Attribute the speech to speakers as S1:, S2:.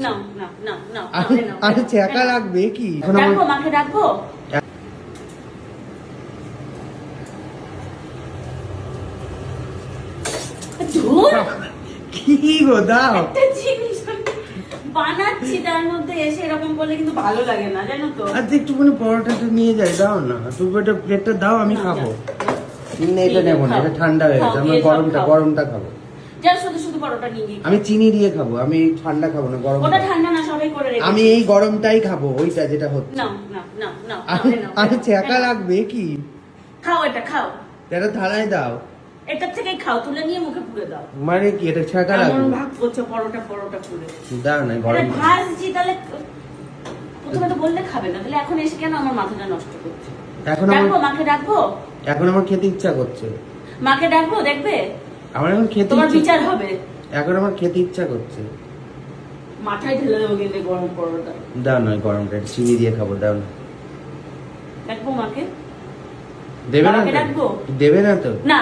S1: নাও নাও নাও নাও
S2: আরে চেকা লাগবে কি?
S1: ডাকবো মাকে ডাকবো? ধুর,
S2: কি গো দাও।
S1: একটা জিনিস বানাচ্ছি তার মধ্যে এসে এরকম করলে কিন্তু ভালো লাগে না, জানো তো।
S2: আচ্ছা একটুখানি পরোটাটা নিয়ে যাই, দাও না তুমি একটা প্লেটটা দাও, আমি
S1: না,
S2: খাবো।
S1: না,
S2: এটা নেবো না, এটা ঠান্ডা হয়ে গেছে, আমি গরমটা খাবো।
S1: যা শুধু শুধু পরোটা নিয়ে গিয়ে
S2: আমি চিনি দিয়ে খাবো, আমি ঠান্ডা খাবো না, গরম
S1: ওটা
S2: খাবো।
S1: ঠান্ডা না, সবাই করে রেখেছে।
S2: আমি এই গরমটাই খাবো, ওইটা যেটা হচ্ছে।
S1: নাও নাও নাও নাও
S2: আরে চেকা লাগবে কি?
S1: খাও, এটা খাও,
S2: এটা থালায় দাও।
S1: এটার থেকেই খাও, তুলে নিয়ে মুখে পুরে দাও।
S2: মানে কি এটা চেকা
S1: এমন
S2: লাগবে?
S1: ভাগ করছো পরোটা পরোটা পুরে।
S2: দাও না,
S1: আরে
S2: গরম।
S1: ভাজছি, তাহলে প্রথমে তো বললে খাবে না, তাহলে এখন এসে কেন আমার মাথাটা নষ্ট করছে?
S2: এখন
S1: ডাকবো
S2: আমার
S1: মাকে ডাকবো?
S2: এখন খেতে ইচ্ছা করছে।
S1: মাকে ডাকবো, দেখবে
S2: আমার এখন খেতে
S1: তোমার
S2: ইচ্ছা-
S1: বিচার হবে।
S2: এখন আমার খেতে ইচ্ছা করছে।
S1: মাথায় ঢেলে দেবো কিন্তু এই গরম পরোটা।
S2: দাও না, গরমটা একটু চিনি দিয়ে খাবো, দাও না।
S1: ডাকবো মাকে?
S2: দেবে না
S1: বাবাকে
S2: তো?
S1: ডাকবো?
S2: দেবে না তো?
S1: না,